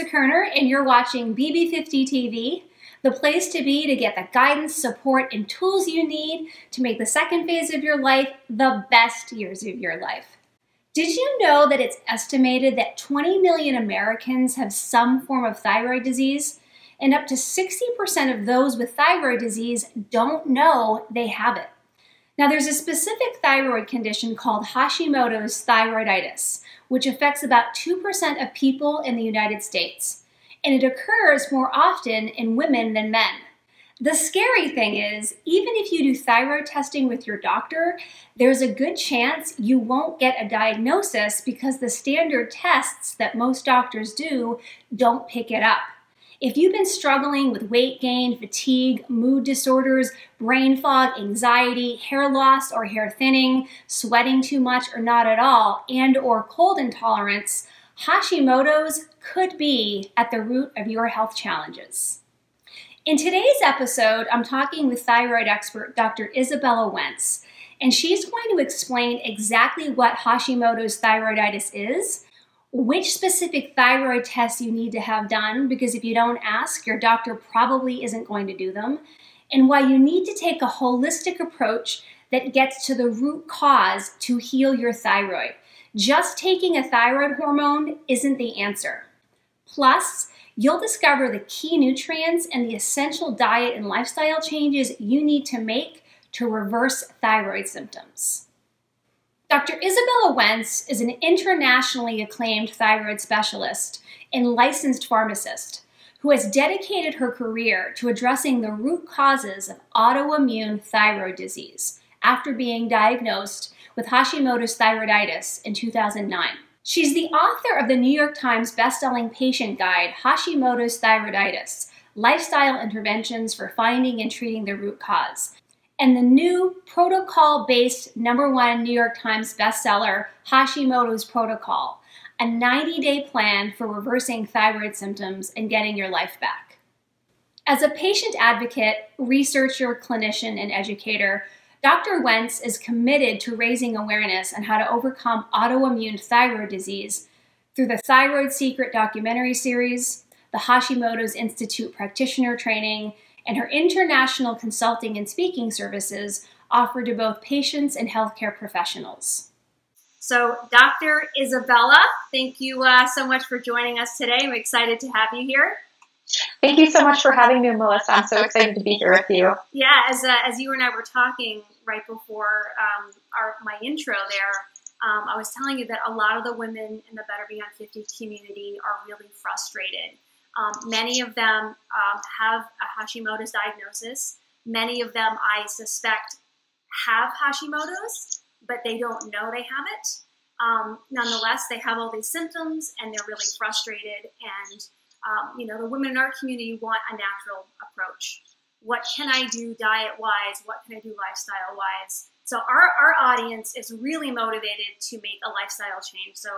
Melissa Kerner, and you're watching BB50 TV, the place to be to get the guidance, support, and tools you need to make the second phase of your life the best years of your life. Did you know that it's estimated that 20 million Americans have some form of thyroid disease, and up to 60% of those with thyroid disease don't know they have it? Now, there's a specific thyroid condition called Hashimoto's thyroiditis, which affects about 2% of people in the United States, and it occurs more often in women than men. The scary thing is, even if you do thyroid testing with your doctor, there's a good chance you won't get a diagnosis because the standard tests that most doctors do don't pick it up. If you've been struggling with weight gain, fatigue, mood disorders, brain fog, anxiety, hair loss or hair thinning, sweating too much or not at all, and or cold intolerance, Hashimoto's could be at the root of your health challenges. In today's episode, I'm talking with thyroid expert Dr. Izabella Wentz, and she's going to explain exactly what Hashimoto's thyroiditis is, which specific thyroid tests you need to have done, because if you don't ask, your doctor probably isn't going to do them, and why you need to take a holistic approach that gets to the root cause to heal your thyroid. Just taking a thyroid hormone isn't the answer. Plus, you'll discover the key nutrients and the essential diet and lifestyle changes you need to make to reverse thyroid symptoms. Dr. Izabella Wentz is an internationally acclaimed thyroid specialist and licensed pharmacist who has dedicated her career to addressing the root causes of autoimmune thyroid disease after being diagnosed with Hashimoto's thyroiditis in 2009. She's the author of the New York Times bestselling patient guide, Hashimoto's Thyroiditis: Lifestyle Interventions for Finding and Treating the Root Cause, and the new protocol-based #1 New York Times bestseller, Hashimoto's Protocol, a 90-day plan for reversing thyroid symptoms and getting your life back. As a patient advocate, researcher, clinician, and educator, Dr. Wentz is committed to raising awareness on how to overcome autoimmune thyroid disease through the Thyroid Secret documentary series, the Hashimoto's Institute practitioner training, and her international consulting and speaking services offered to both patients and healthcare professionals. So, Dr. Izabella, thank you so much for joining us today. I'm excited to have you here. Thank you so much for having me, Melissa. I'm so excited to be here with you. Yeah, as you and I were talking right before my intro there, I was telling you that a lot of the women in the Better Beyond 50 community are really frustrated. Many of them have a Hashimoto's diagnosis. Many of them, I suspect, have Hashimoto's, but they don't know they have it. Nonetheless, they have all these symptoms and they're really frustrated. And, the women in our community want a natural approach. What can I do diet-wise? What can I do lifestyle-wise? So our audience is really motivated to make a lifestyle change. So,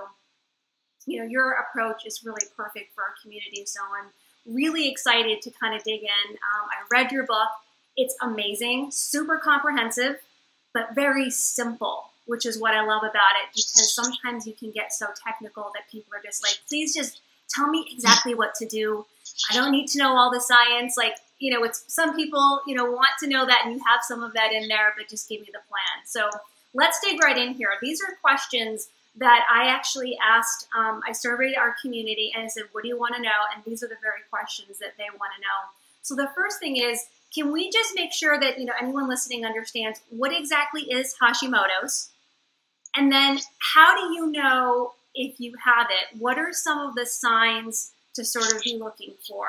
your approach is really perfect for our community. So I'm really excited to kind of dig in. I read your book. It's amazing, super comprehensive, but very simple, which is what I love about it, because sometimes you can get so technical that people are just like, please just tell me exactly what to do. I don't need to know all the science. It's some people, want to know that, and you have some of that in there, but just give me the plan. So let's dig right in here. These are questions that I actually asked. I surveyed our community and I said, what do you want to know? And these are the very questions that they want to know. So the first thing is, can we just make sure that anyone listening understands what exactly is Hashimoto's? And then how do you know if you have it? What are some of the signs to sort of be looking for?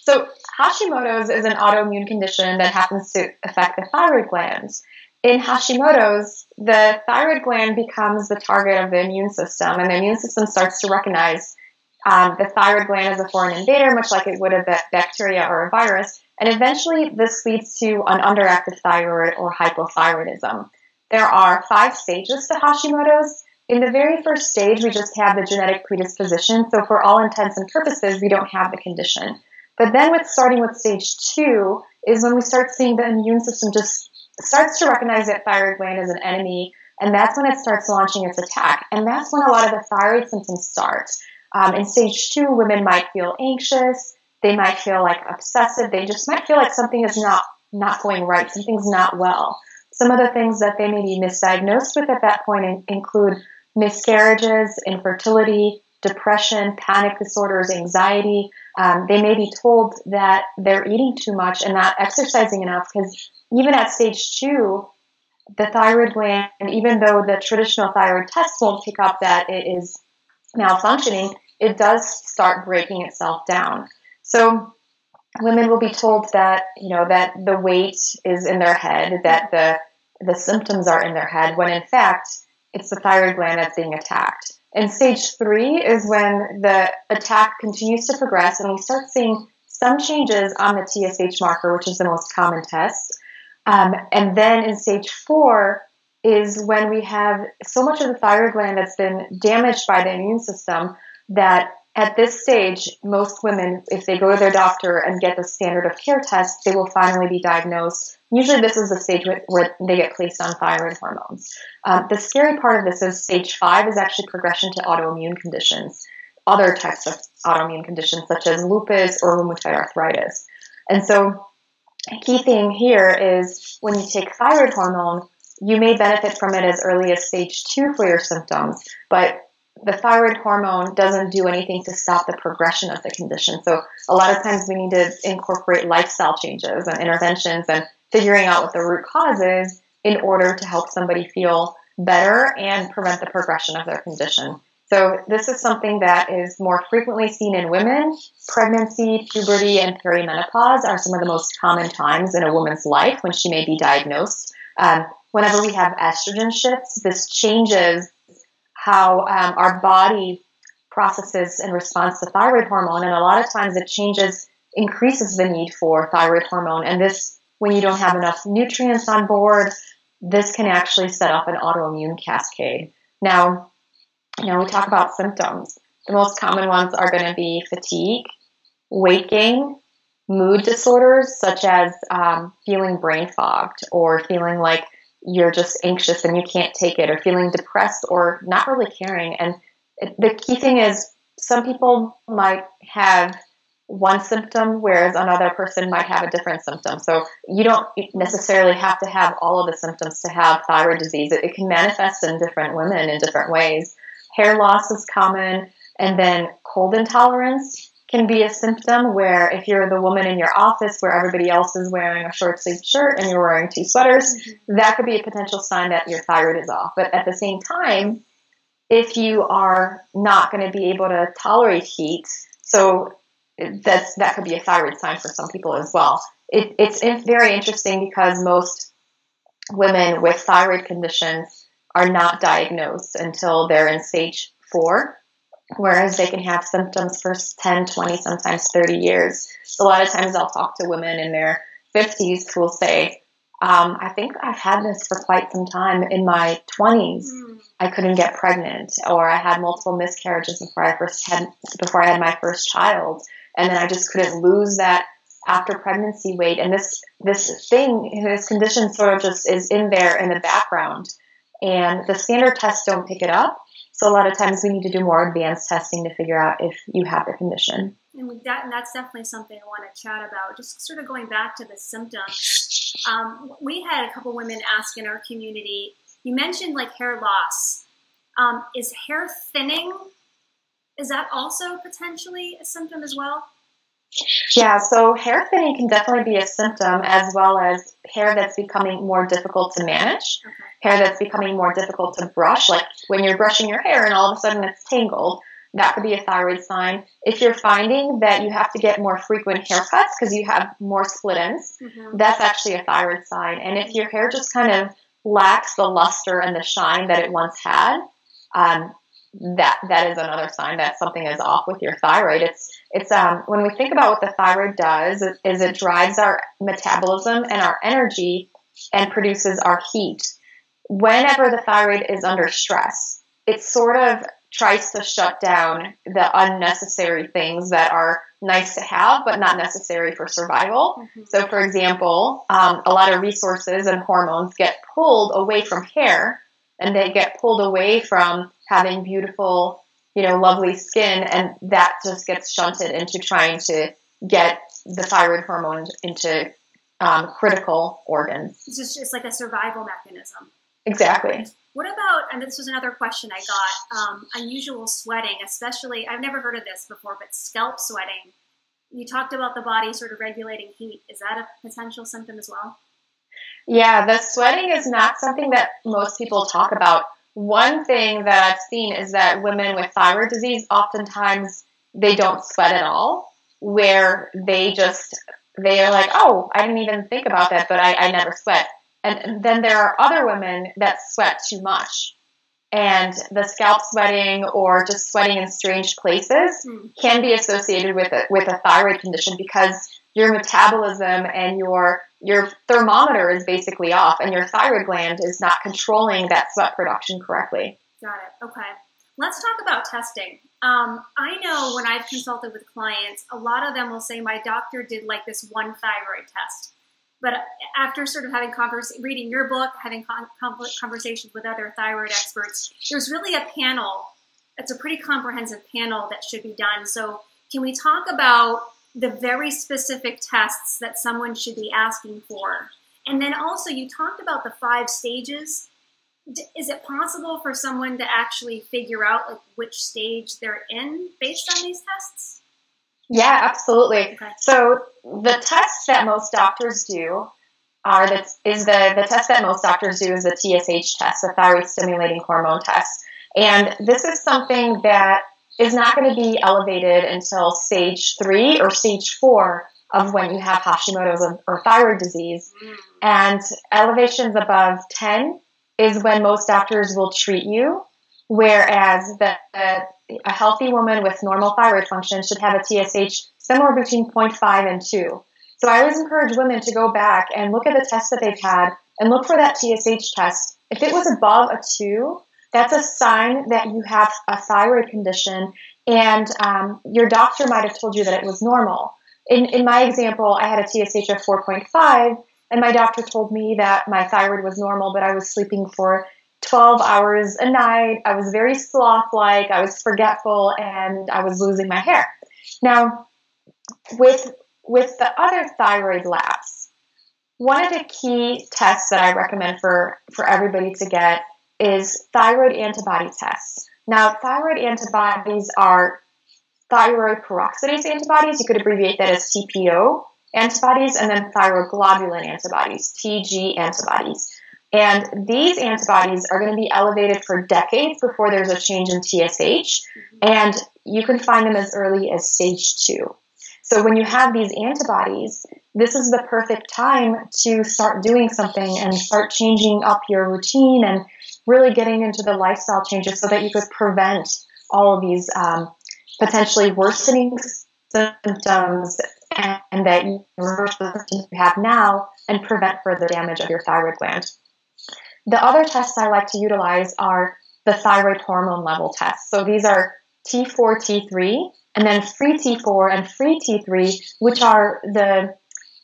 So Hashimoto's is an autoimmune condition that happens to affect the thyroid glands. In Hashimoto's, the thyroid gland becomes the target of the immune system, and the immune system starts to recognize the thyroid gland as a foreign invader, much like it would a bacteria or a virus, and eventually this leads to an underactive thyroid or hypothyroidism. There are 5 stages to Hashimoto's. In the very first stage, we just have the genetic predisposition, so for all intents and purposes, we don't have the condition. But then starting with stage 2 is when we start seeing the immune system just starts to recognize that thyroid gland as an enemy, and that's when it starts launching its attack. And that's when a lot of the thyroid symptoms start. In stage 2, women might feel anxious. They might feel like obsessive. They just might feel like something is not going right. Something's not well. Some of the things that they may be misdiagnosed with at that point include miscarriages, infertility, depression, panic disorders, anxiety. They may be told that they're eating too much and not exercising enough, because even at stage 2, the thyroid gland, even though the traditional thyroid test won't pick up that it is malfunctioning, it does start breaking itself down. So women will be told that, that the weight is in their head, that the symptoms are in their head, when in fact, it's the thyroid gland that's being attacked. And stage 3 is when the attack continues to progress and we start seeing some changes on the TSH marker, which is the most common test. And then in stage 4 is when we have so much of the thyroid gland that's been damaged by the immune system that at this stage, most women, if they go to their doctor and get the standard of care test, they will finally be diagnosed. Usually this is the stage where they get placed on thyroid hormones. The scary part of this is stage 5 is actually progression to autoimmune conditions, other types of autoimmune conditions such as lupus or rheumatoid arthritis. And so a key thing here is when you take thyroid hormone, you may benefit from it as early as stage 2 for your symptoms, but the thyroid hormone doesn't do anything to stop the progression of the condition. So a lot of times we need to incorporate lifestyle changes and interventions and figuring out what the root cause is in order to help somebody feel better and prevent the progression of their condition. So this is something that is more frequently seen in women. Pregnancy, puberty, and perimenopause are some of the most common times in a woman's life when she may be diagnosed. Whenever we have estrogen shifts, this changes how our body processes in response to thyroid hormone. And a lot of times it increases the need for thyroid hormone. And this, when you don't have enough nutrients on board, this can actually set off an autoimmune cascade. Now, we talk about symptoms. The most common ones are going to be fatigue, weight gain, mood disorders such as feeling brain fogged or feeling like you're just anxious and you can't take it, or feeling depressed or not really caring. And the key thing is some people might have one symptom, whereas another person might have a different symptom. So you don't necessarily have to have all of the symptoms to have thyroid disease. It can manifest in different women in different ways. Hair loss is common, and then cold intolerance can be a symptom where if you're the woman in your office where everybody else is wearing a short-sleeved shirt and you're wearing 2 sweaters, that could be a potential sign that your thyroid is off. But at the same time, if you are not going to be able to tolerate heat, so that could be a thyroid sign for some people as well. It's very interesting because most women with thyroid conditions are not diagnosed until they're in stage 4. Whereas they can have symptoms for 10, 20, sometimes 30 years. So a lot of times I'll talk to women in their 50s who will say, I think I've had this for quite some time. In my 20s, I couldn't get pregnant, or I had multiple miscarriages before I had my first child. And then I just couldn't lose that after pregnancy weight. And this condition sort of just is in there in the background. And the standard tests don't pick it up. So a lot of times we need to do more advanced testing to figure out if you have the condition. And that's definitely something I want to chat about. Just sort of going back to the symptoms. We had a couple women ask in our community, you mentioned like hair loss. Is hair thinning, is that also potentially a symptom as well? Yeah, so hair thinning can definitely be a symptom, as well as hair that's becoming more difficult to manage, hair that's becoming more difficult to brush, like when you're brushing your hair and all of a sudden it's tangled. That could be a thyroid sign. If you're finding that you have to get more frequent haircuts because you have more split ends, that's actually a thyroid sign. And if your hair just kind of lacks the luster and the shine that it once had, that is another sign that something is off with your thyroid. It's when we think about what the thyroid does, is it drives our metabolism and our energy and produces our heat. Whenever the thyroid is under stress, it sort of tries to shut down the unnecessary things that are nice to have but not necessary for survival. So for example, a lot of resources and hormones get pulled away from hair, and they get pulled away from having beautiful lovely skin, and that just gets shunted into trying to get the thyroid hormone into critical organs. It's like a survival mechanism. Exactly. What about, and this was another question I got, unusual sweating, especially, I've never heard of this before, but scalp sweating. You talked about the body sort of regulating heat. Is that a potential symptom as well? Yeah, the sweating is not something that most people talk about. One thing that I've seen is that women with thyroid disease, oftentimes they don't sweat at all, where they are like, oh, I didn't even think about that, but I never sweat. And then there are other women that sweat too much. And the scalp sweating or just sweating in strange places can be associated with a thyroid condition, because your metabolism and your thermometer is basically off, and your thyroid gland is not controlling that sweat production correctly. Got it. Okay. Let's talk about testing. I know when I've consulted with clients, a lot of them will say, my doctor did like this one thyroid test. But after sort of having reading your book, having conversations with other thyroid experts, there's really a panel. It's a pretty comprehensive panel that should be done. So can we talk about the very specific tests that someone should be asking for? And then also, you talked about the 5 stages. Is it possible for someone to actually figure out like which stage they're in based on these tests? Yeah, absolutely. Okay. So the tests that most doctors do is the TSH test, the thyroid stimulating hormone test. And this is something that is not going to be elevated until stage 3 or stage 4 of when you have Hashimoto's or thyroid disease. And elevations above 10 is when most doctors will treat you, whereas a healthy woman with normal thyroid function should have a TSH somewhere between 0.5 and 2. So I always encourage women to go back and look at the tests that they've had and look for that TSH test. If it was above a 2, that's a sign that you have a thyroid condition, and your doctor might have told you that it was normal. In my example, I had a TSH of 4.5, and my doctor told me that my thyroid was normal, but I was sleeping for 12 hours a night. I was very sloth-like, I was forgetful, and I was losing my hair. Now, with the other thyroid labs, one of the key tests that I recommend for everybody to get is thyroid antibody tests. Now, thyroid antibodies are thyroid peroxidase antibodies. You could abbreviate that as TPO antibodies, and then thyroid globulin antibodies, TG antibodies. And these antibodies are going to be elevated for decades before there's a change in TSH, and you can find them as early as stage 2. So when you have these antibodies, this is the perfect time to start doing something and start changing up your routine and really getting into the lifestyle changes so that you could prevent all of these potentially worsening symptoms and that you reverse the symptoms you have now and prevent further damage of your thyroid gland. The other tests I like to utilize are the thyroid hormone level tests. So these are T4, T3, and then free T4 and free T3, which are the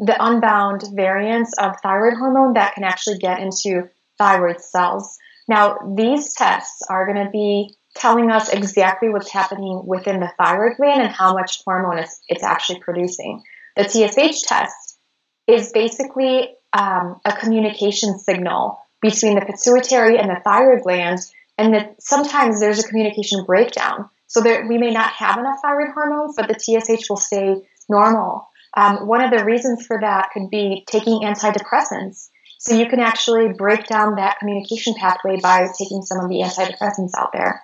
unbound variants of thyroid hormone that can actually get into thyroid cells. Now, these tests are going to be telling us exactly what's happening within the thyroid gland and how much hormone it's actually producing. The TSH test is basically a communication signal between the pituitary and the thyroid gland, and that sometimes there's a communication breakdown. So we may not have enough thyroid hormones, but the TSH will stay normal. One of the reasons for that could be taking antidepressants. So you can actually break down that communication pathway by taking some of the antidepressants out there.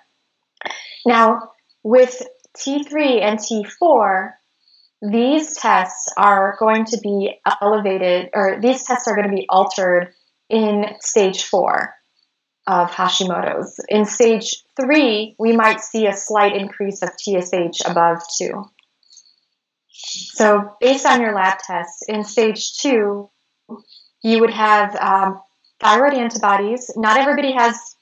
Now, with T3 and T4, these tests are going to be elevated, or these tests are going to be altered in stage 4 of Hashimoto's. In stage 3, we might see a slight increase of TSH above 2. So based on your lab tests, in stage 2, you would have thyroid antibodies. Not everybody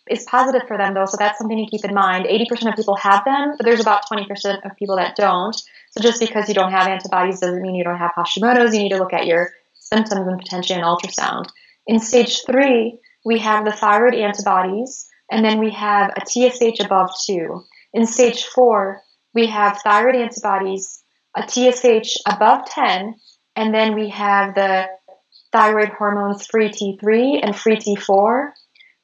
is positive for them, though, so that's something to keep in mind. 80% of people have them, but there's about 20% of people that don't. So just because you don't have antibodies doesn't mean you don't have Hashimoto's. You need to look at your symptoms and potentially an ultrasound. In stage 3, we have the thyroid antibodies, and then we have a TSH above 2. In stage 4, we have thyroid antibodies, a TSH above 10, and then we have the thyroid hormones free T3 and free T4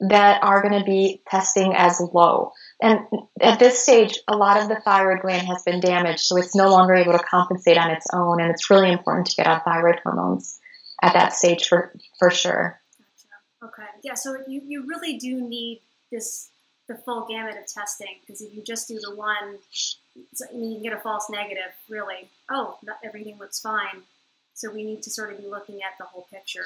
that are going to be testing as low. And at this stage, a lot of the thyroid gland has been damaged, so it's no longer able to compensate on its own, and it's really important to get on thyroid hormones at that stage for sure. Gotcha. Okay. Yeah, so you really do need the full gamut of testing, because if you just do the one, you can get a false negative, really. Oh, everything looks fine. So we need to sort of be looking at the whole picture.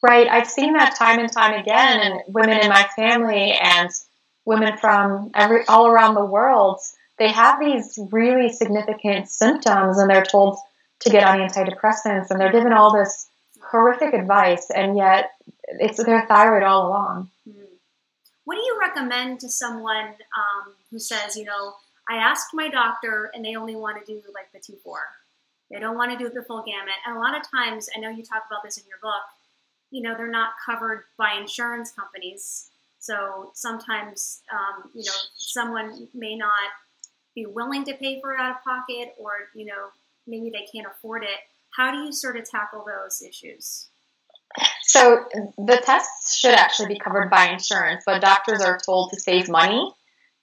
Right. I've seen that time and time again, and women in my family and women from all around the world, they have these really significant symptoms, and they're told to get on antidepressants, and they're given all this horrific advice, and yet it's their thyroid all along. What do you recommend to someone who says, I asked my doctor and they only want to do like the T4. They don't want to do the full gamut. And a lot of times, I know you talk about this in your book, they're not covered by insurance companies. So sometimes, someone may not be willing to pay for it out of pocket, or, maybe they can't afford it. How do you sort of tackle those issues? So the tests should actually be covered by insurance, but doctors are told to save money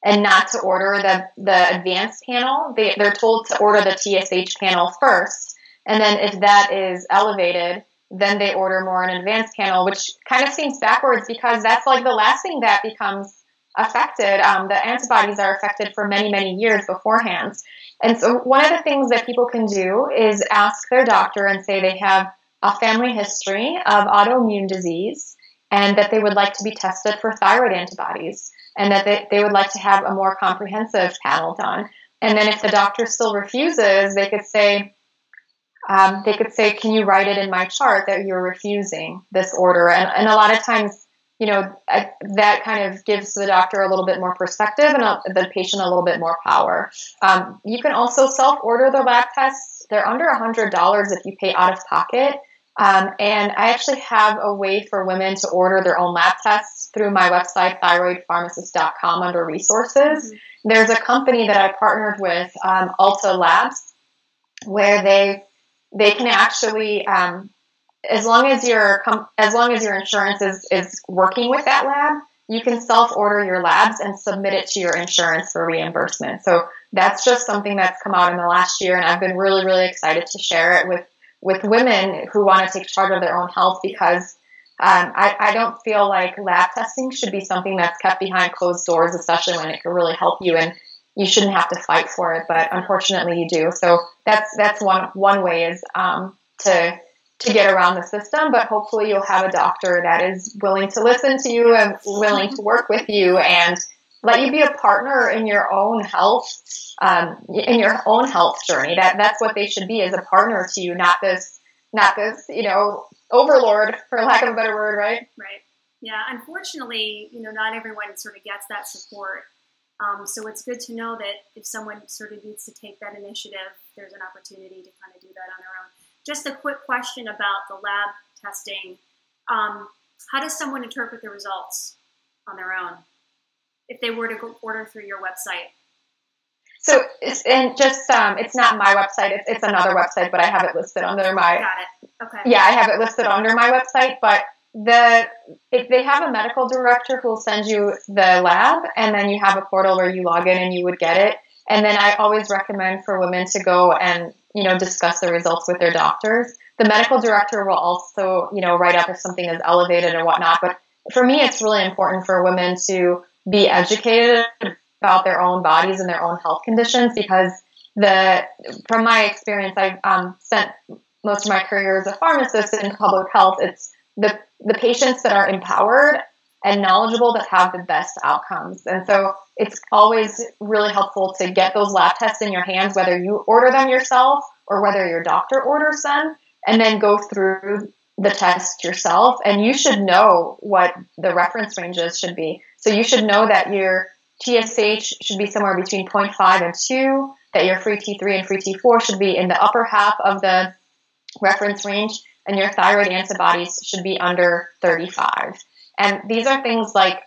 and not to order the advanced panel. They're told to order the TSH panel first, and then if that is elevated, then they order more an advanced panel, which kind of seems backwards, because that's like the last thing that becomes affected. The antibodies are affected for many, many years beforehand. And so one of the things that people can do is ask their doctor and say they have a family history of autoimmune disease, and that they would like to be tested for thyroid antibodies, and that they would like to have a more comprehensive panel done. And then if the doctor still refuses, they could say, can you write it in my chart that you're refusing this order? And a lot of times, that kind of gives the doctor a little bit more perspective, and the patient a little bit more power. You can also self-order the lab tests. They're under $100 if you pay out of pocket. And I actually have a way for women to order their own lab tests through my website, thyroidpharmacist.com, under resources. Mm-hmm. There's a company that I partnered with, Alta Labs, where they can actually, as long as your insurance is working with that lab, you can self-order your labs and submit it to your insurance for reimbursement. So that's just something that's come out in the last year, and I've been really, really excited to share it with women who want to take charge of their own health, because I don't feel like lab testing should be something that's kept behind closed doors, especially when it could really help you, and you shouldn't have to fight for it, but unfortunately you do. So that's one way is to get around the system, but hopefully you'll have a doctor that is willing to listen to you and willing to work with you and let you be a partner in your own health, journey. That's what they should be, as a partner to you, not this, overlord, for lack of a better word, right? Right. Yeah. Unfortunately, not everyone sort of gets that support. So it's good to know that if someone sort of needs to take that initiative, there's an opportunity to kind of do that on their own. Just a quick question about the lab testing. How does someone interpret the results on their own if they were to go order through your website? So it's not my website. It's another website, but I have it listed under my. Got it. Okay. Yeah, I have it listed under my website, but if they have a medical director who will send you the lab, and then you have a portal where you log in and you would get it. And then I always recommend for women to go and, discuss the results with their doctors. The medical director will also, write up if something is elevated or whatnot. But for me, it's really important for women to be educated about their own bodies and their own health conditions, because from my experience, I've spent most of my career as a pharmacist in public health. It's the patients that are empowered and knowledgeable that have the best outcomes. And so it's always really helpful to get those lab tests in your hands, whether you order them yourself or whether your doctor orders them, and then go through the test yourself. And you should know what the reference ranges should be. So you should know that your TSH should be somewhere between 0.5 and 2, that your free T3 and free T4 should be in the upper half of the reference range, and your thyroid antibodies should be under 35. And these are things like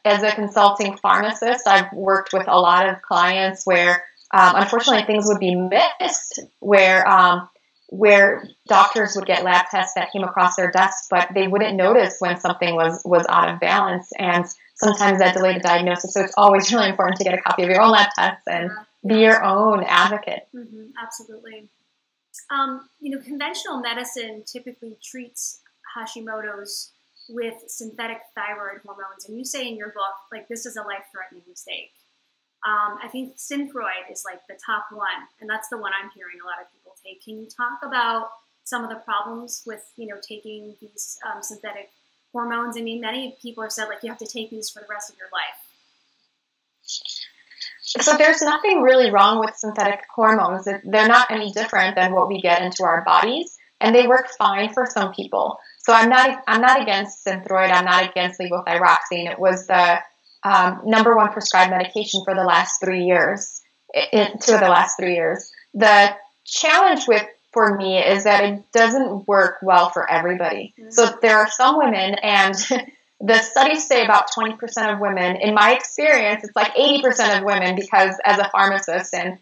as a consulting pharmacist, I've worked with a lot of clients where, unfortunately, things would be missed, where doctors would get lab tests that came across their desks, but they wouldn't notice when something was out of balance, and sometimes that delayed the diagnosis. So it's always really important to get a copy of your own lab tests and be your own advocate. Absolutely. Conventional medicine typically treats Hashimoto's with synthetic thyroid hormones, and you say in your book, like, this is a life-threatening mistake. I think Synthroid is like the top one, and that's the one I'm hearing a lot of people take. Can you talk about some of the problems with, taking these synthetic hormones? I mean, many people have said, like, you have to take these for the rest of your life. So there's nothing really wrong with synthetic hormones. They're not any different than what we get into our bodies, and they work fine for some people. So I'm not against Synthroid. I'm not against levothyroxine. It was the number one prescribed medication for the last 3 years. The challenge for me is that it doesn't work well for everybody. So there are some women, and the studies say about 20% of women. In my experience, it's like 80% of women, because as a pharmacist and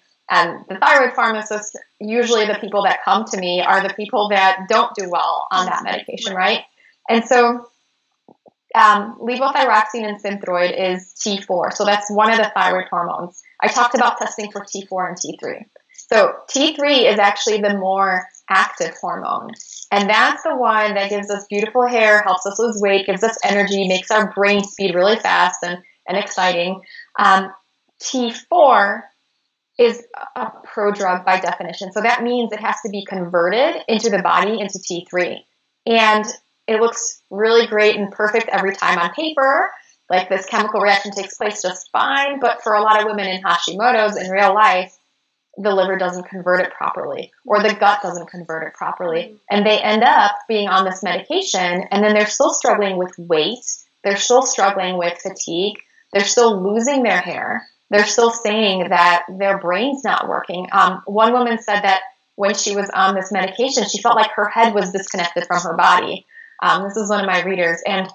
the thyroid pharmacist, usually the people that come to me are the people that don't do well on that medication, right? And so levothyroxine and Synthroid is T4. So that's one of the thyroid hormones. I talked about testing for T4 and T3. So T3 is actually the more active hormone. And that's the one that gives us beautiful hair, helps us lose weight, gives us energy, makes our brain speed really fast and exciting. T4 is a prodrug by definition. So that means it has to be converted into the body into T3. And it looks really great and perfect every time on paper. Like, this chemical reaction takes place just fine. But for a lot of women in Hashimoto's in real life, the liver doesn't convert it properly, or the gut doesn't convert it properly. And they end up being on this medication, and then they're still struggling with weight. They're still struggling with fatigue. They're still losing their hair. They're still saying that their brain's not working. One woman said that when she was on this medication, she felt like her head was disconnected from her body. This is one of my readers. And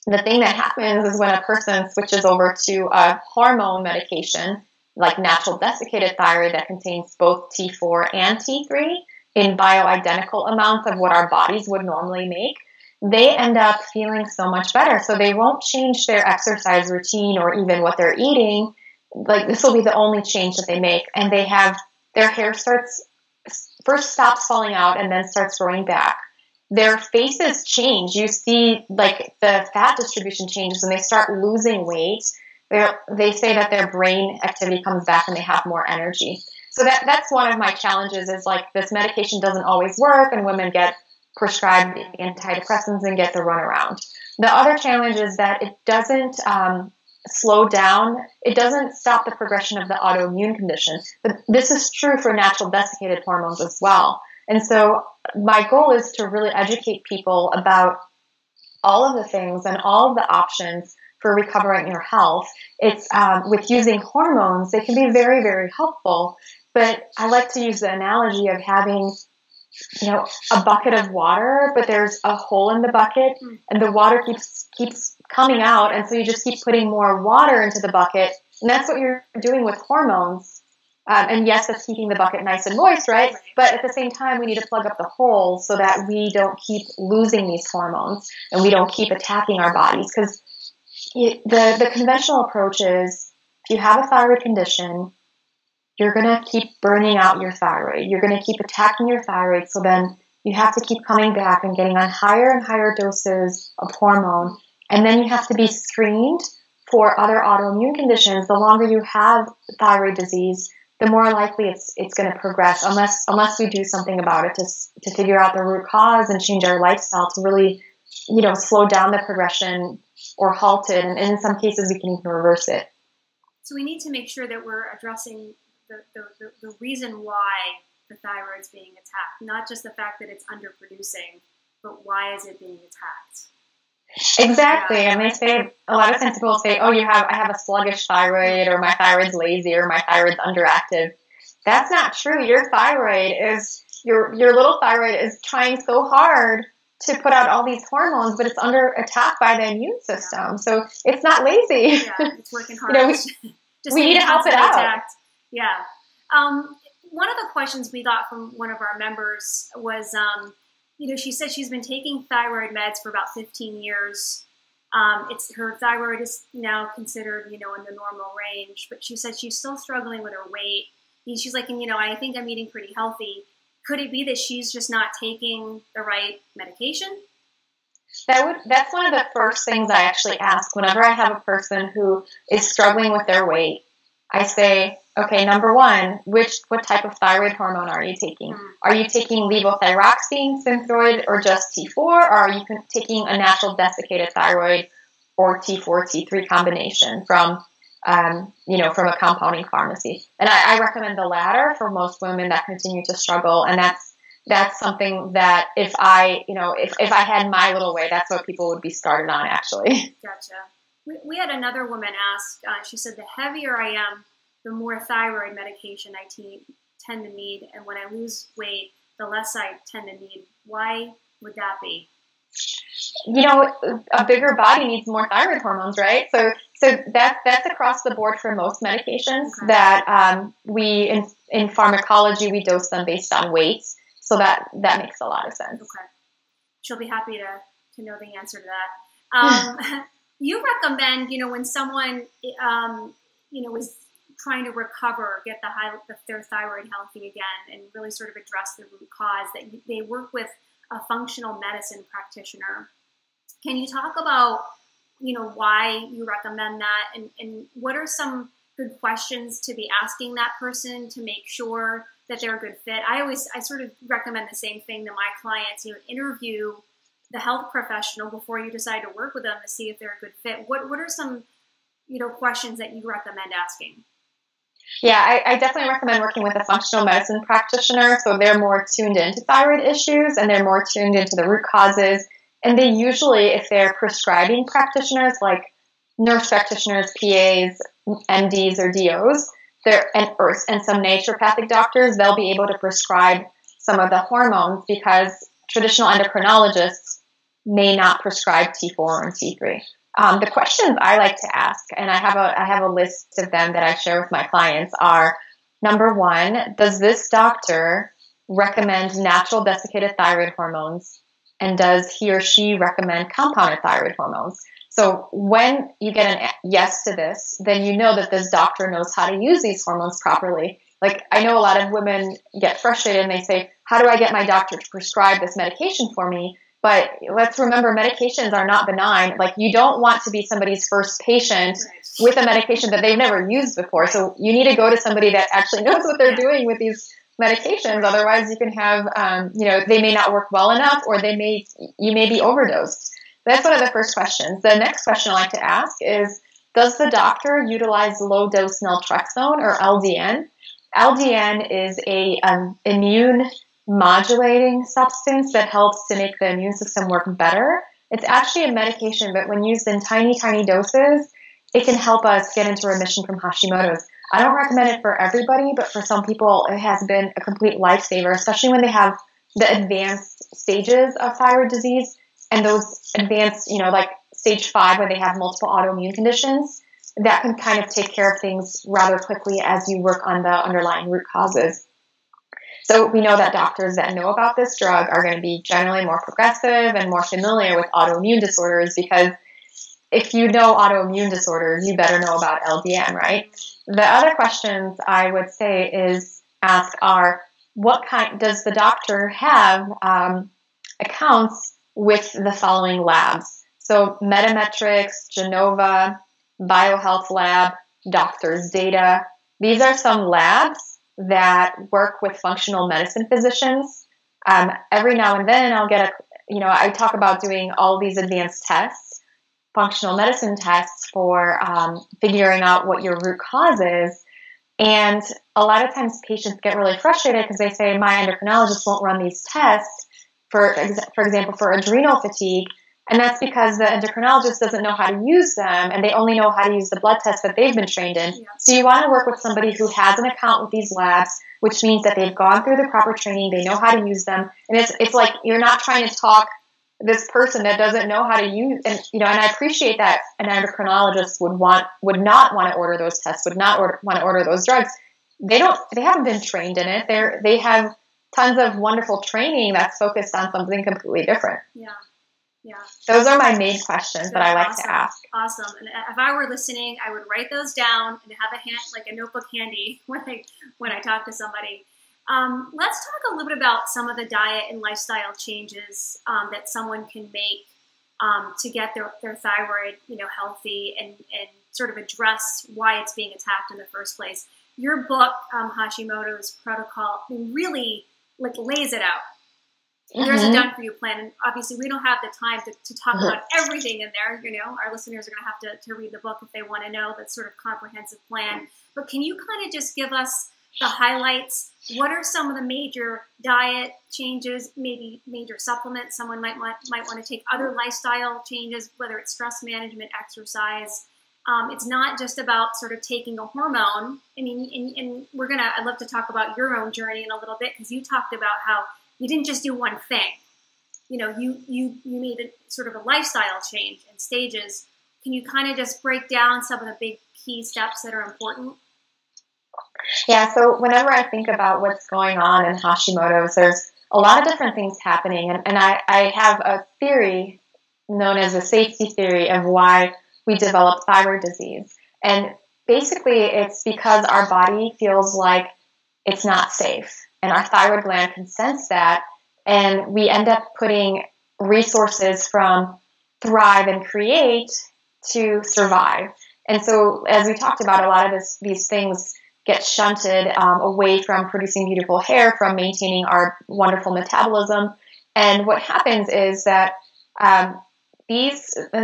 the thing that happens is when a person switches over to a hormone medication, like natural desiccated thyroid that contains both T4 and T3 in bioidentical amounts of what our bodies would normally make, they end up feeling so much better. So they won't change their exercise routine or even what they're eating. Like, this will be the only change that they make. And they have, their hair first stops falling out and then starts growing back. Their faces change. You see, like, the fat distribution changes, and they start losing weight. They say that their brain activity comes back and they have more energy. So that's one of my challenges, is like, this medication doesn't always work, and women get prescribed antidepressants and get the runaround. The other challenge is that it doesn't slow down. It doesn't stop the progression of the autoimmune condition. But this is true for natural desiccated hormones as well. And so my goal is to really educate people about all of the things and all of the options for recovering your health. It's with using hormones, they can be very, very helpful. But I like to use the analogy of having, a bucket of water, but there's a hole in the bucket, and the water keeps coming out, and so you just keep putting more water into the bucket, and that's what you're doing with hormones. And yes, that's keeping the bucket nice and moist, right? But at the same time, we need to plug up the hole so that we don't keep losing these hormones and we don't keep attacking our bodies. Because the conventional approach is, if you have a thyroid condition, you're going to keep burning out your thyroid. You're going to keep attacking your thyroid. So then you have to keep coming back and getting on higher and higher doses of hormone. And then you have to be screened for other autoimmune conditions. The longer you have thyroid disease, the more likely it's going to progress, unless we do something about it to figure out the root cause and change our lifestyle to really, slow down the progression or halt it. And in some cases, we can even reverse it. So we need to make sure that we're addressing the reason why the thyroid's being attacked, not just the fact that it's underproducing, but why is it being attacked? Exactly. And they say, a lot of times people say, oh, I have a sluggish thyroid, or my thyroid's lazy, or my thyroid's underactive. That's not true. Your thyroid your little thyroid is trying so hard to put out all these hormones, but it's under attack by the immune system. So it's not lazy. Yeah, it's working hard. We need to help it out. Attacked. Yeah. One of the questions we got from one of our members was, she said she's been taking thyroid meds for about 15 years. Her thyroid is now considered, in the normal range, but she said she's still struggling with her weight. And she's like, I think I'm eating pretty healthy. Could it be that she's just not taking the right medication? That's one of the first things I actually ask whenever I have a person who is struggling with their weight. I say, okay, number one, what type of thyroid hormone are you taking? Are you taking levothyroxine, Synthroid, or just T4? Or are you taking a natural desiccated thyroid or T4, T3 combination from a compounding pharmacy? And I recommend the latter for most women that continue to struggle. And that's something that if I had my little way, that's what people would be started on, actually. Gotcha. We had another woman ask, she said, the heavier I am, the more thyroid medication I tend to need. And when I lose weight, the less I tend to need. Why would that be? A bigger body needs more thyroid hormones, right? So that's across the board for most medications. Okay. That we in pharmacology, we dose them based on weight. So that makes a lot of sense. Okay. She'll be happy to know the answer to that. You recommend, when someone, is trying to recover, get their thyroid healthy again, and really sort of address the root cause, that they work with a functional medicine practitioner. Can you talk about, why you recommend that, and what are some good questions to be asking that person to make sure that they're a good fit? I sort of recommend the same thing to my clients. Interview the health professional before you decide to work with them to see if they're a good fit. What are some, questions that you recommend asking? Yeah, I definitely recommend working with a functional medicine practitioner. So they're more tuned into thyroid issues and they're more tuned into the root causes. And they usually, if they're prescribing practitioners like nurse practitioners, PAs, MDs, or DOs, and some naturopathic doctors, they'll be able to prescribe some of the hormones because traditional endocrinologists may not prescribe T4 and T3. The questions I like to ask, and I have a list of them that I share with my clients, are: number one, does this doctor recommend natural desiccated thyroid hormones, and does he or she recommend compounded thyroid hormones? So when you get an yes to this, then you know that this doctor knows how to use these hormones properly. Like, I know a lot of women get frustrated and they say, how do I get my doctor to prescribe this medication for me? But let's remember, medications are not benign. Like, you don't want to be somebody's first patient with a medication that they've never used before. So you need to go to somebody that actually knows what they're doing with these medications. Otherwise, you can have, they may not work well enough, or you may be overdosed. That's one of the first questions. The next question I like to ask is, does the doctor utilize low-dose naltrexone or LDN? LDN is a immune modulating substance that helps to make the immune system work better. It's actually a medication, but when used in tiny, tiny doses, it can help us get into remission from Hashimoto's. I don't recommend it for everybody, but for some people, it has been a complete lifesaver, especially when they have the advanced stages of thyroid disease and those advanced, like stage 5, where they have multiple autoimmune conditions. That can kind of take care of things rather quickly as you work on the underlying root causes. So we know that doctors that know about this drug are going to be generally more progressive and more familiar with autoimmune disorders, because if you know autoimmune disorders, you better know about LDN, right? The other questions I would say is ask are, does the doctor have accounts with the following labs? So Metametrics, Genova, BioHealth Lab, Doctors Data. These are some labs that work with functional medicine physicians. Every now and then I'll get I talk about doing all these advanced tests, functional medicine tests for figuring out what your root cause is. And a lot of times patients get really frustrated because they say, my endocrinologist won't run these tests, for example, for adrenal fatigue. And that's because the endocrinologist doesn't know how to use them, and they only know how to use the blood tests that they've been trained in. Yeah. So you want to work with somebody who has an account with these labs, which means that they've gone through the proper training, they know how to use them. And it's like you're not trying to talk this person that doesn't know how to use, and and I appreciate that an endocrinologist would not want to order those tests, would not want to order those drugs. They haven't been trained in it. They have tons of wonderful training that's focused on something completely different. Yeah. Yeah. Those are my main questions that I like to ask. Awesome. And if I were listening, I would write those down and have a notebook handy when I talk to somebody. Let's talk a little bit about some of the diet and lifestyle changes that someone can make to get their thyroid, healthy and sort of address why it's being attacked in the first place. Your book, Hashimoto's Protocol, really lays it out. There's a done-for-you plan, and obviously we don't have the time to talk about everything in there. Our listeners are going to have to read the book if they want to know that sort of comprehensive plan. But can you kind of just give us the highlights? What are some of the major diet changes, maybe major supplements someone might want to take, other lifestyle changes, whether it's stress management, exercise? It's not just about sort of taking a hormone. I mean, and I'd love to talk about your own journey in a little bit, because you talked about how you didn't just do one thing. You made a sort of a lifestyle change in stages. Can you kind of just break down some of the big key steps that are important? Yeah, so whenever I think about what's going on in Hashimoto's, there's a lot of different things happening. And I have a theory known as the safety theory of why we develop thyroid disease. And basically it's because our body feels like it's not safe. And our thyroid gland can sense that, and we end up putting resources from thrive and create to survive. And so, as we talked about, a lot of these things get shunted away from producing beautiful hair, from maintaining our wonderful metabolism. And what happens is that and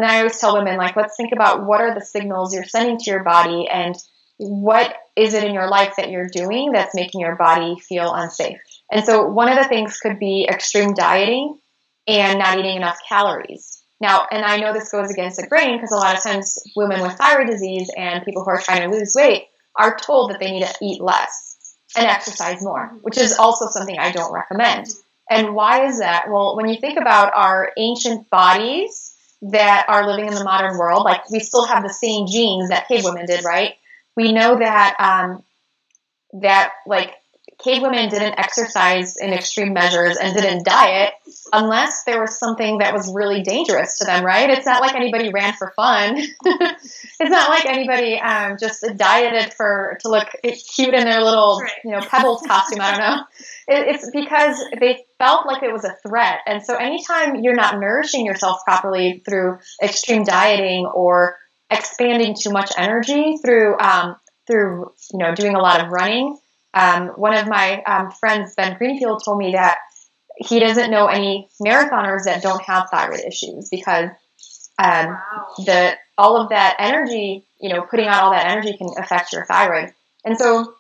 I always tell women, let's think about what are the signals you're sending to your body, and what is it in your life that you're doing that's making your body feel unsafe? And so one of the things could be extreme dieting and not eating enough calories. Now, and I know this goes against the grain, because a lot of times women with thyroid disease and people who are trying to lose weight are told that they need to eat less and exercise more, which is also something I don't recommend. And why is that? Well, when you think about our ancient bodies that are living in the modern world, we still have the same genes that cave women did, right? We know that cave women didn't exercise in extreme measures and didn't diet unless there was something that was really dangerous to them, right? It's not like anybody ran for fun. It's not like anybody just dieted to look cute in their little, Pebbles costume. I don't know. It's because they felt like it was a threat. And so anytime you're not nourishing yourself properly through extreme dieting or expanding too much energy through doing a lot of running. One of my friends, Ben Greenfield, told me that he doesn't know any marathoners that don't have thyroid issues, because all of that energy, putting out all that energy can affect your thyroid. And so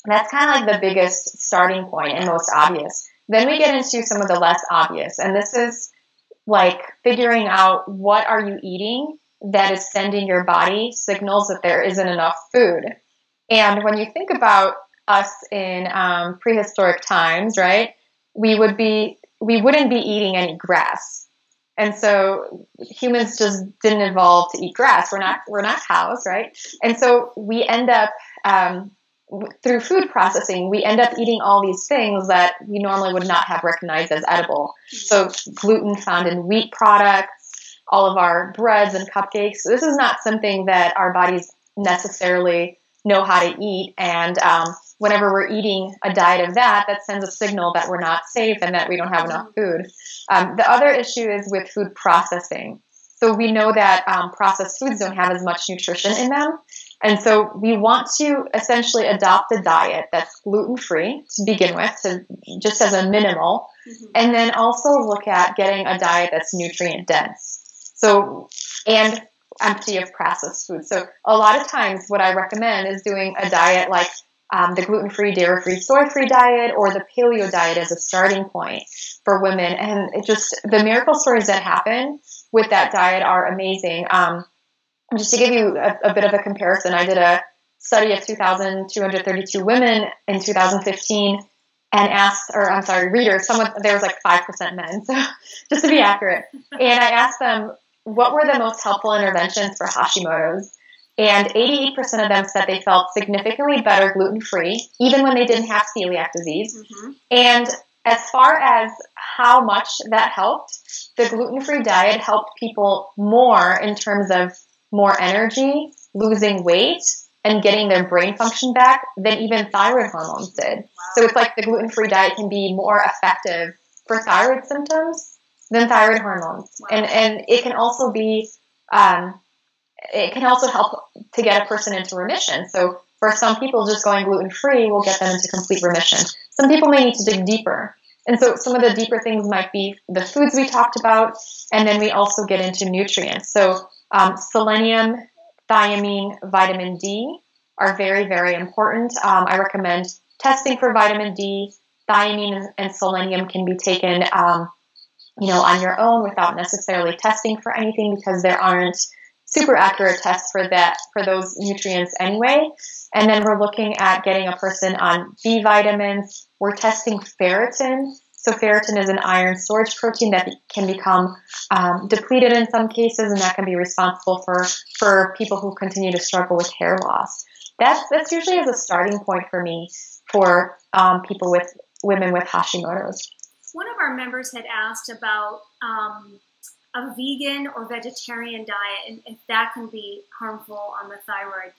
that's kind of the biggest starting point and most obvious. Then we get into some of the less obvious, and this is figuring out what are you eating that is sending your body signals that there isn't enough food. And when you think about us in prehistoric times, right, we wouldn't be eating any grass. And so humans just didn't evolve to eat grass. We're not cows, right? And so we end up through food processing, we end up eating all these things that we normally would not have recognized as edible. So gluten found in wheat products, all of our breads and cupcakes. This is not something that our bodies necessarily know how to eat. And whenever we're eating a diet of that sends a signal that we're not safe and that we don't have enough food. The other issue is with food processing. So we know that processed foods don't have as much nutrition in them. And so we want to essentially adopt a diet that's gluten-free to begin with, just as a minimal, and then also look at getting a diet that's nutrient-dense. So, and empty of processed food. So a lot of times what I recommend is doing a diet like the gluten-free, dairy-free, soy-free diet, or the paleo diet as a starting point for women. And the miracle stories that happen with that diet are amazing. Just to give you a bit of a comparison, I did a study of 2,232 women in 2015, and asked, or I'm sorry, readers, there was like 5% men, so just to be accurate. And I asked them, what were the most helpful interventions for Hashimoto's? And 88% of them said they felt significantly better gluten-free, even when they didn't have celiac disease. Mm-hmm. And as far as how much that helped, the gluten-free diet helped people more in terms of more energy, losing weight, and getting their brain function back than even thyroid hormones did. Wow. So it's like the gluten-free diet can be more effective for thyroid symptoms than thyroid hormones. Wow. And it can also be, it can also help to get a person into remission. So for some people, just going gluten-free will get them into complete remission. Some people may need to dig deeper. And so some of the deeper things might be the foods we talked about, and then we also get into nutrients. So selenium, thiamine, vitamin D are very, very important. I recommend testing for vitamin D. Thiamine and selenium can be taken, on your own without necessarily testing for anything, because there aren't super accurate tests for those nutrients anyway. And then we're looking at getting a person on B vitamins. We're testing ferritin. So ferritin is an iron storage protein that can become depleted in some cases, and that can be responsible for people who continue to struggle with hair loss. That's usually as a starting point for me for women with Hashimoto's. One of our members had asked about a vegan or vegetarian diet and if that can be harmful on the thyroid.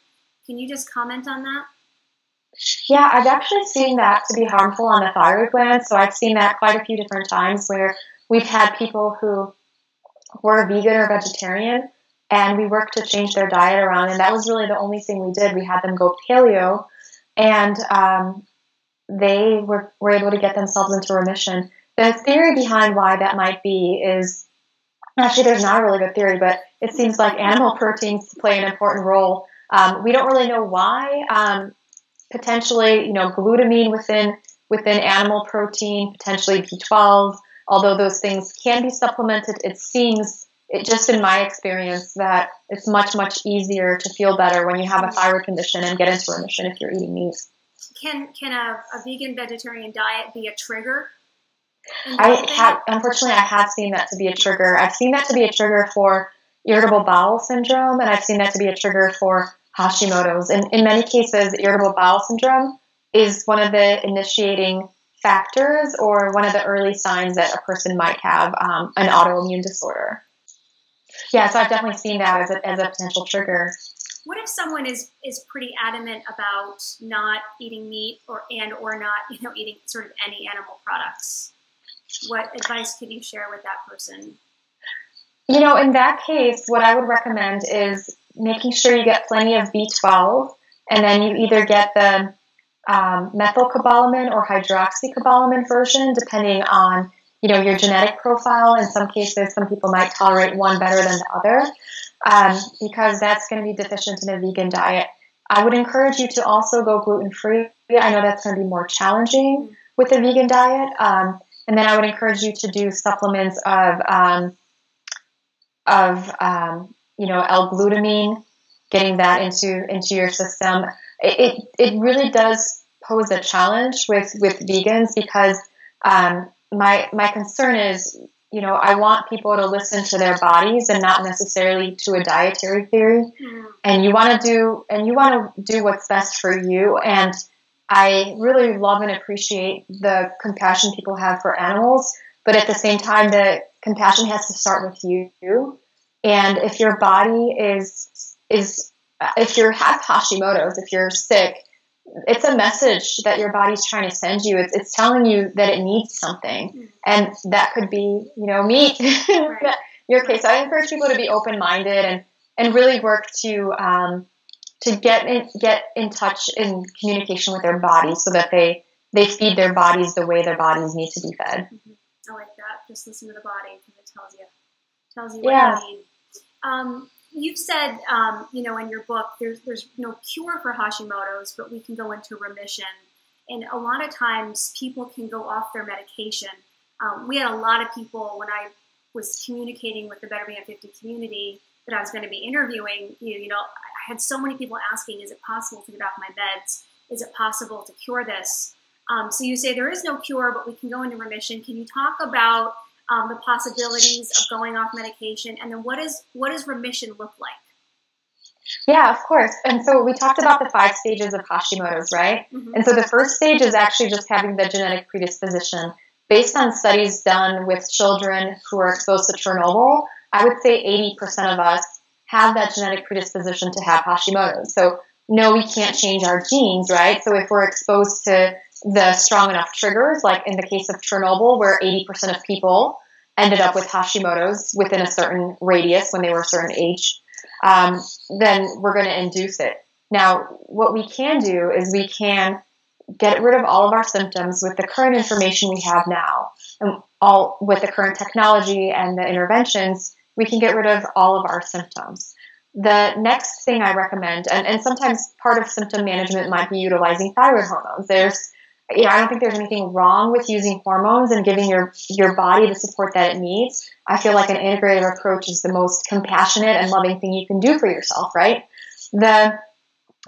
Can you just comment on that? Yeah, I've actually seen that to be harmful on the thyroid gland. So I've seen that quite a few different times where we've had people who were vegan or vegetarian, and we worked to change their diet around. And that was really the only thing we did. We had them go paleo, and they were able to get themselves into remission. The theory behind why that might be is, actually, there's not a really good theory, but it seems like animal proteins play an important role. We don't really know why. Potentially, glutamine within animal protein, potentially B12, although those things can be supplemented. It seems, just in my experience, that it's much, much easier to feel better when you have a thyroid condition and get into remission if you're eating meat. Can a vegan vegetarian diet be a trigger? Unfortunately, I have seen that to be a trigger. I've seen that to be a trigger for irritable bowel syndrome, and I've seen that to be a trigger for Hashimoto's. And in many cases, irritable bowel syndrome is one of the initiating factors or one of the early signs that a person might have an autoimmune disorder. Yeah, so I've definitely seen that as a potential trigger. What if someone is pretty adamant about not eating meat or not eating sort of any animal products? What advice could you share with that person? In that case, what I would recommend is making sure you get plenty of B12, and then you either get the methylcobalamin or hydroxycobalamin version, depending on your genetic profile. In some cases, some people might tolerate one better than the other, because that's going to be deficient in a vegan diet. I would encourage you to also go gluten-free. I know that's going to be more challenging with a vegan diet. And then I would encourage you to do supplements of L-glutamine, getting that into your system. It really does pose a challenge with vegans, because my concern is, I want people to listen to their bodies and not necessarily to a dietary theory. Mm-hmm. And you want to do what's best for you. And I really love and appreciate the compassion people have for animals, but at the same time, the compassion has to start with you. And if your body if you have Hashimoto's, if you're sick, it's a message that your body's trying to send you. It's telling you that it needs something, and that could be, meat. Right. Your case. I encourage people to be open-minded and really work to get in touch in communication with their bodies, so that they feed their bodies the way their bodies need to be fed. Mm-hmm. I like that. Just listen to the body, because it tells you what you need. You've said, in your book, there's no cure for Hashimoto's, but we can go into remission. And a lot of times people can go off their medication. We had a lot of people, when I was communicating with the Better Being at 50 community that I was going to be interviewing, I had so many people asking, is it possible to get off my meds? Is it possible to cure this? So you say there is no cure, but we can go into remission. Can you talk about the possibilities of going off medication, and then what does remission look like? Yeah, of course. And so we talked about the 5 stages of Hashimoto's, right? Mm-hmm. And so the first stage is actually just having the genetic predisposition. Based on studies done with children who are exposed to Chernobyl, I would say 80% of us have that genetic predisposition to have Hashimoto's. So no, we can't change our genes, right? So if we're exposed to the strong enough triggers, like in the case of Chernobyl, where 80% of people ended up with Hashimoto's within a certain radius when they were a certain age, then we're going to induce it. Now, what we can do is we can get rid of all of our symptoms with the current information we have now, and all with the current technology and the interventions, we can get rid of all of our symptoms. The next thing I recommend, and sometimes part of symptom management might be utilizing thyroid hormones. I don't think there's anything wrong with using hormones and giving your body the support that it needs. I feel like an integrative approach is the most compassionate and loving thing you can do for yourself, right? The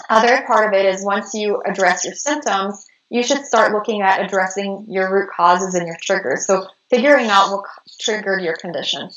other part of it is once you address your symptoms, you should start looking at addressing your root causes and your triggers. So figuring out what triggered your condition.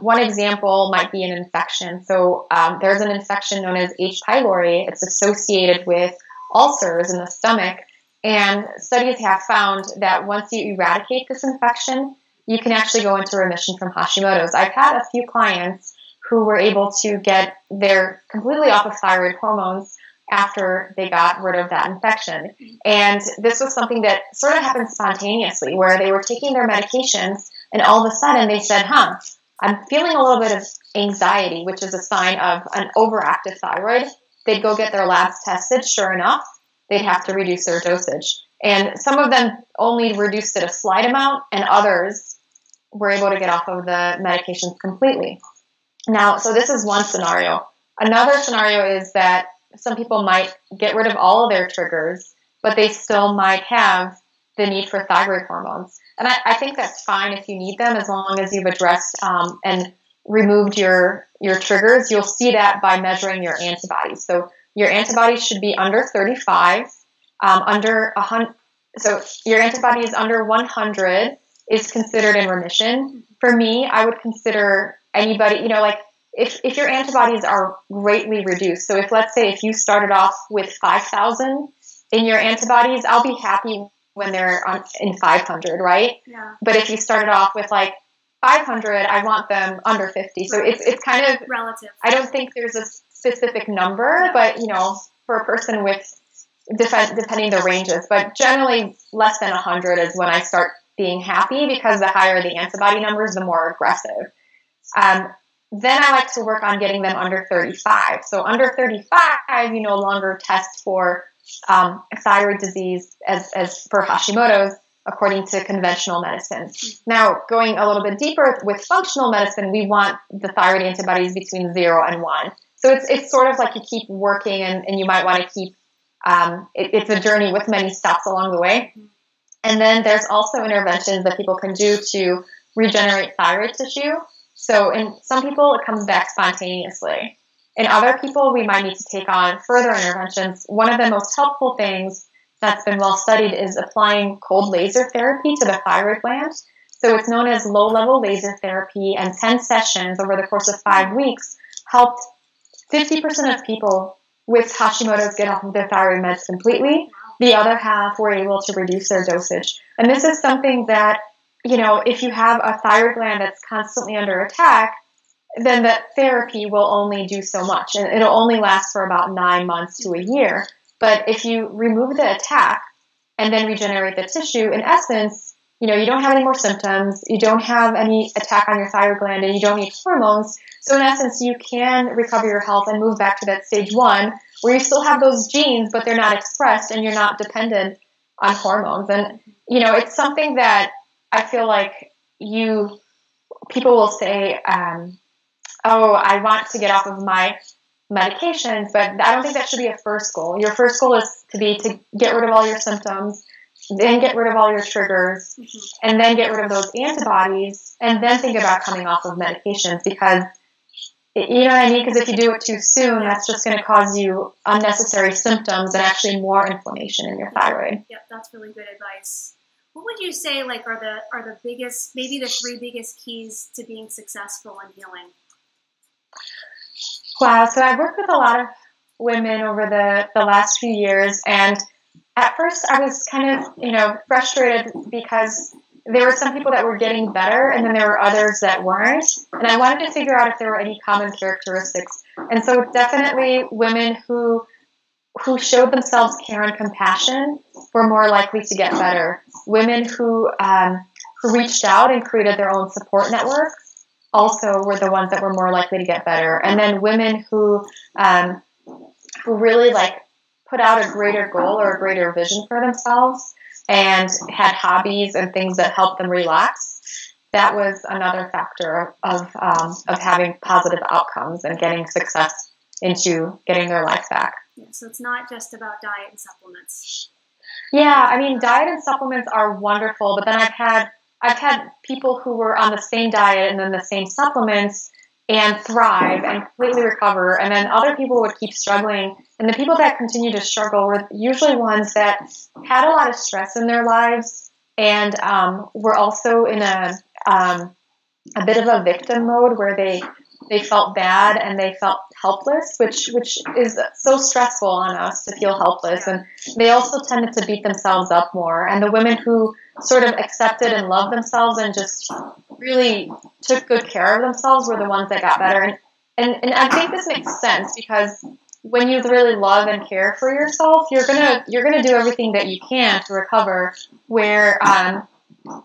One example might be an infection. So there's an infection known as H. pylori. It's associated with ulcers in the stomach. And studies have found that once you eradicate this infection, you can actually go into remission from Hashimoto's. I've had a few clients who were able to get completely off of thyroid hormones after they got rid of that infection. And this was something that sort of happened spontaneously, where they were taking their medications and all of a sudden they said, I'm feeling a little bit of anxiety, which is a sign of an overactive thyroid. They'd go get their labs tested. Sure enough, they'd have to reduce their dosage. And some of them only reduced it a slight amount, and others were able to get off of the medications completely. Now, so this is one scenario. Another scenario is that some people might get rid of all of their triggers, but they still might have the need for thyroid hormones. And I think that's fine if you need them, as long as you've addressed and removed your triggers. You'll see that by measuring your antibodies. So your antibodies should be under 35, under 100. So your antibodies under 100 is considered in remission. For me, I would consider anybody, if your antibodies are greatly reduced. So let's say if you started off with 5,000 in your antibodies, I'll be happy when they're in 500, right? Yeah. But if you started off with 500, I want them under 50. So it's kind of relative. I don't think there's a specific number, but for a person with depending the ranges, but generally less than 100 is when I start being happy, because the higher the antibody numbers, the more aggressive. Then I like to work on getting them under 35. So under 35, you no longer test for thyroid disease as for Hashimoto's, according to conventional medicine. Now, going a little bit deeper with functional medicine, we want the thyroid antibodies between 0 and 1. So it's sort of like you keep working, and you might want to keep, it's a journey with many stops along the way. And then there's also interventions that people can do to regenerate thyroid tissue. So in some people, it comes back spontaneously. In other people, we might need to take on further interventions. One of the most helpful things that's been well studied is applying cold laser therapy to the thyroid gland. So it's known as low-level laser therapy, and 10 sessions over the course of 5 weeks helped 50% of people with Hashimoto's get off of their thyroid meds completely. The other half were able to reduce their dosage. And this is something that, if you have a thyroid gland that's constantly under attack, then that therapy will only do so much, and it'll only last for about 9 months to a year. But if you remove the attack and then regenerate the tissue, in essence, you don't have any more symptoms, you don't have any attack on your thyroid gland, and you don't need hormones. So in essence, you can recover your health and move back to that stage 1, where you still have those genes, but they're not expressed, and you're not dependent on hormones. And, it's something that I feel like people will say, I want to get off of my medications, but I don't think that should be a first goal. Your first goal is to get rid of all your symptoms, then get rid of all your triggers, and then get rid of those antibodies, and then think about coming off of medications, because You know what I mean? Because if you do it too soon, that's just going to cause you unnecessary symptoms and actually more inflammation in your thyroid. Yep, that's really good advice. What would you say, like, are the biggest, maybe the 3 biggest keys to being successful in healing? Wow. So I've worked with a lot of women over the last few years, and at first I was kind of, frustrated because there were some people that were getting better, and then there were others that weren't. And I wanted to figure out if there were any common characteristics. And so definitely women who showed themselves care and compassion were more likely to get better. Women who reached out and created their own support network also were the ones that were more likely to get better. And then women who really put out a greater goal or a greater vision for themselves and had hobbies and things that helped them relax. That was another factor of having positive outcomes and getting success into getting their life back. Yeah, so it's not just about diet and supplements. Yeah, I mean, diet and supplements are wonderful, but then I've had people who were on the same diet and then the same supplements and thrive and completely recover, and then other people would keep struggling. And the people that continue to struggle were usually ones that had a lot of stress in their lives and were also in a bit of a victim mode where they felt bad and they felt helpless, which is so stressful on us to feel helpless. And they also tended to beat themselves up more. And the women who sort of accepted and loved themselves and just really took good care of themselves were the ones that got better. And I think this makes sense because when you really love and care for yourself, you're gonna do everything that you can to recover. Where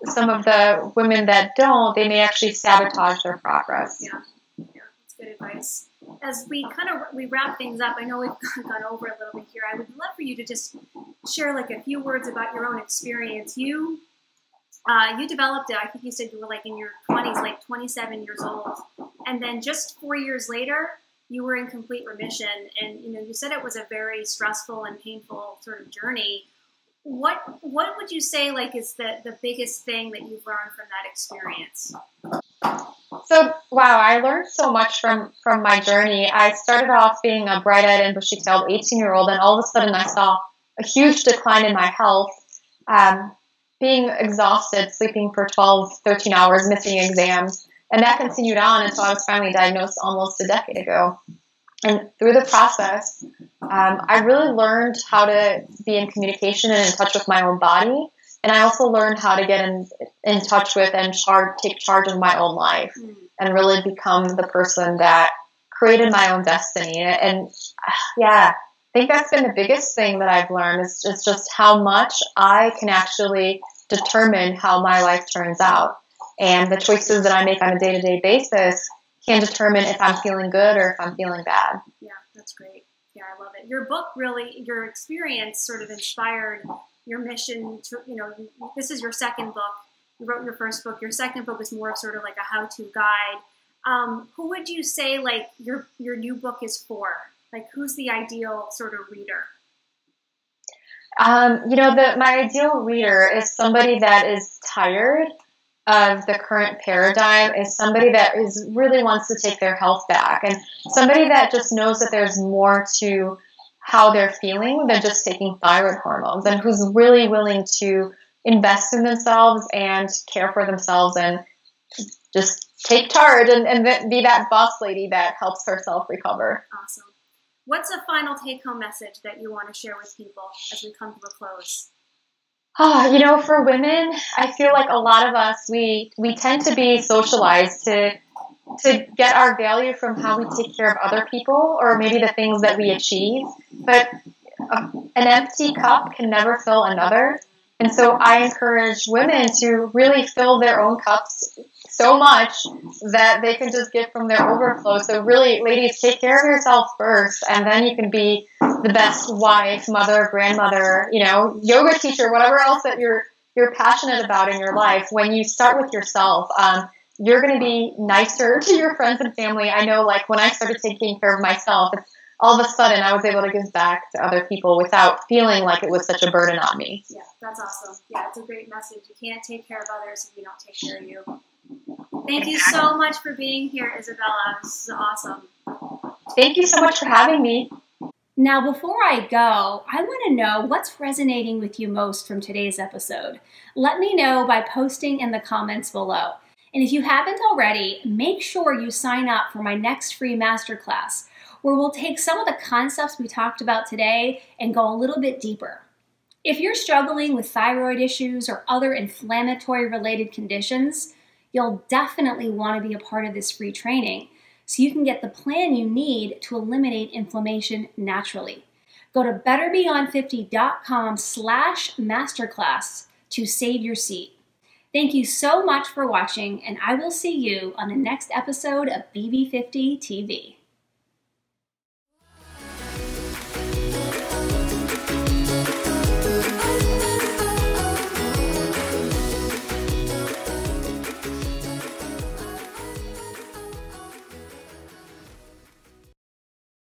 some of the women that don't, they may actually sabotage their progress. Yeah, that's good advice. As we wrap things up, I know we've gone over a little bit here. I would love for you to just share a few words about your own experience. You developed it. I think you said you were in your 20s, 27 years old, and then just 4 years later, you were in complete remission. And you said it was a very stressful and painful sort of journey. What would you say is the biggest thing that you've learned from that experience? So, wow, I learned so much from my journey. I started off being a bright-eyed and bushy-tailed 18-year-old, and all of a sudden I saw a huge decline in my health, being exhausted, sleeping for 12, 13 hours, missing exams. And that continued on until I was finally diagnosed almost a decade ago. And through the process, I really learned how to be in communication and in touch with my own body. And I also learned how to get in touch with and take charge of my own life and really become the person that created my own destiny. And yeah, I think that's been the biggest thing that I've learned is just how much I can actually determine how my life turns out. And the choices that I make on a day-to-day basis can determine if I'm feeling good or if I'm feeling bad. Yeah, that's great. Yeah, I love it. Your book really, your experience sort of inspired your mission to, this is your second book. You wrote your first book. Your second book is more of sort of a how-to guide. Who would you say your new book is for? Who's the ideal sort of reader? My ideal reader is somebody that is tired of the current paradigm, is somebody that really wants to take their health back, and somebody that just knows that there's more to how they're feeling than just taking thyroid hormones, and who's really willing to invest in themselves and care for themselves and just take charge and be that boss lady that helps herself recover. Awesome. What's a final take-home message that you want to share with people as we come to a close? For women, I feel like a lot of us, we tend to be socialized to get our value from how we take care of other people or maybe the things that we achieve. But an empty cup can never fill another. And so I encourage women to really fill their own cups so much that they can just give from their overflow. So really, ladies, take care of yourself first, and then you can be the best wife, mother, grandmother, yoga teacher, whatever else that you're passionate about in your life. When you start with yourself, you're going to be nicer to your friends and family. I know, when I started taking care of myself, all of a sudden I was able to give back to other people without feeling like it was such a burden on me. Yeah, that's awesome. Yeah, it's a great message. You can't take care of others if you don't take care of you. Thank you so much for being here, Izabella. This is awesome. Thank you so much for having me. Now, before I go, I want to know what's resonating with you most from today's episode. Let me know by posting in the comments below. And if you haven't already, make sure you sign up for my next free masterclass, where we'll take some of the concepts we talked about today and go a little bit deeper. If you're struggling with thyroid issues or other inflammatory related conditions, you'll definitely want to be a part of this free training so you can get the plan you need to eliminate inflammation naturally. Go to betterbeyond50.com/masterclass to save your seat. Thank you so much for watching, and I will see you on the next episode of BB50 TV.